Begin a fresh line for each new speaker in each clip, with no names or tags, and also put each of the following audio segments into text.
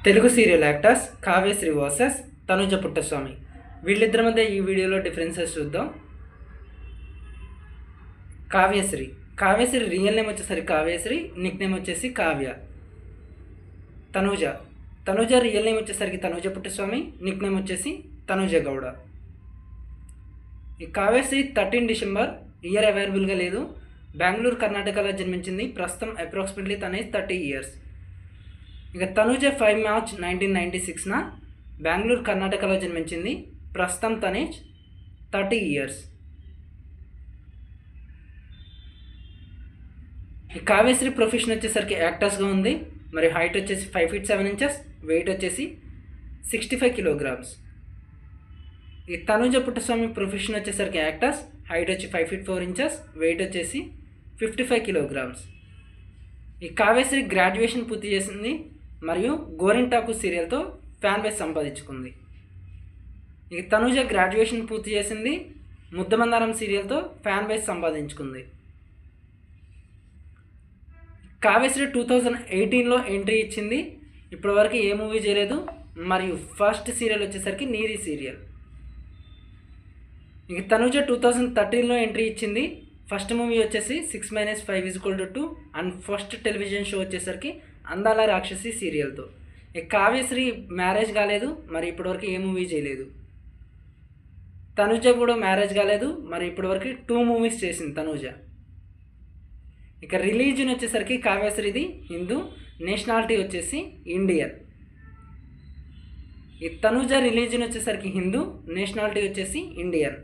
Telugu serial actors Kavyasri versus Tanuja Puttaswamy. వీళ్ళిద్దరి మధ్య ఈ వీడియోలో డిఫరెన్సెస్ చూద్దాం. కావ్యశ్రీ రియల్ నేమ్ వచ్చేసరికి కావ్యశ్రీ, నిక్ నేమ్ వచ్చేసి కావ్య. తనుజ రియల్ నేమ్ వచ్చేసరికి తనుజ పుట్టస్వామి, నిక్ నేమ్ వచ్చేసి తనుజ గౌడ. ఈ కావ్యశ్రీ 13 డిసెంబర్ ఇయర్ అవైలబుల్గా లేదు. బెంగళూరు కర్ణాటకలో జన్మించింది. ప్రస్తుతం అప్రాక్సిమేట్లీ తన ఏజ్ 30 years. ఇక తనుజ 5 మార్చ్ 1996న బెంగళూరు కర్ణాటకలో జన్మించింది. ప్రస్తుతం తన ఏజ్ 30 years. ఈ కావ్యశ్రీ ప్రొఫెషన్ వచ్చేసరికి యాక్టర్స్గా ఉంది. మరి హైట్ వచ్చేసి 5 feet 7 inches, వెయిట్ వచ్చేసి 65 kilograms. ఈ తనుజ పుట్టస్వామి ప్రొఫెషన్ వచ్చేసరికి యాక్టర్స్, హైట్ వచ్చి 5 feet 4 inches, వెయిట్ వచ్చేసి 55 kilograms. ఈ కావ్యశ్రీ గ్రాడ్యుయేషన్ పూర్తి చేసింది మరియు గోరింటాకు సీరియల్తో ఫ్యాన్ బేస్ సంపాదించుకుంది. ఇక తనుజ గ్రాడ్యుయేషన్ పూర్తి చేసింది, ముద్దమందారం సీరియల్తో ఫ్యాన్ బేస్ సంపాదించుకుంది. కావ్యశ్రీ 2018లో ఎంట్రీ ఇచ్చింది. ఇప్పటివరకు ఏ మూవీ చేయలేదు. మరియు ఫస్ట్ సీరియల్ వచ్చేసరికి నీరి సీరియల్. ఇక తనుజ 2013లో ఎంట్రీ ఇచ్చింది. ఫస్ట్ మూవీ వచ్చేసి 6 - 5 = 2 అండ్ ఫస్ట్ టెలివిజన్ షో వచ్చేసరికి అందాల రాక్షసి సీరియల్తో. ఇక కావ్యశ్రీ మ్యారేజ్ కాలేదు. మరి ఇప్పటివరకు ఏ మూవీ చేయలేదు. తనుజ కూడా మ్యారేజ్ కాలేదు. మరి ఇప్పటివరకు 2 movies చేసింది తనుజ. ఇక రిలీజన్ వచ్చేసరికి కావ్యశ్రీది హిందూ, నేషనాలిటీ వచ్చేసి ఇండియన్. ఈ తనుజ రిలీజన్ వచ్చేసరికి హిందూ, నేషనాలిటీ వచ్చేసి ఇండియన్.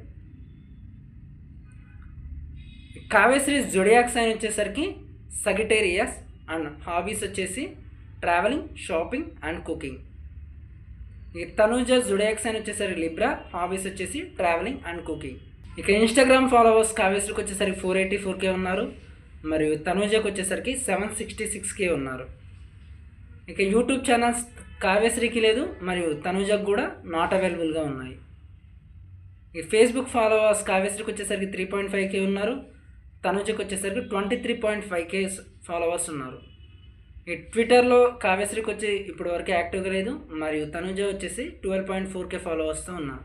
కావ్యశ్రీ జొడియాక్ సైన్ వచ్చేసరికి సగిటేరియస్ అండ్ హాబీస్ వచ్చేసి ట్రావెలింగ్, షాపింగ్ అండ్ కుకింగ్. ఈ తనుజ జొడియాక్ సైన్ వచ్చేసరికి లిబ్రా, హాబీస్ వచ్చేసి ట్రావెలింగ్ అండ్ కుకింగ్. ఇక ఇన్స్టాగ్రామ్ ఫాలోవర్స్ కావ్యశ్రీకి వచ్చేసరికి 484K ఉన్నారు. మరియు తనుజకు వచ్చేసరికి 766K ఉన్నారు. ఇక యూట్యూబ్ ఛానల్స్ కావ్యశ్రీకి లేదు మరియు తనుజకు కూడా నాట్ అవైలబుల్గా ఉన్నాయి. ఈ ఫేస్బుక్ ఫాలోవర్స్ కావ్యశ్రీకి వచ్చేసరికి 3.5K ఉన్నారు. తనుజకు వచ్చేసరికి 23.5K ఫాలోవర్స్ ఉన్నారు. ఈ ట్విట్టర్లో కావ్యశ్రీకి వచ్చి ఇప్పటి వరకు యాక్టివ్గా లేదు. మరియు తనుజ వచ్చేసి 12.4K ఫాలోవర్స్తో ఉన్నారు.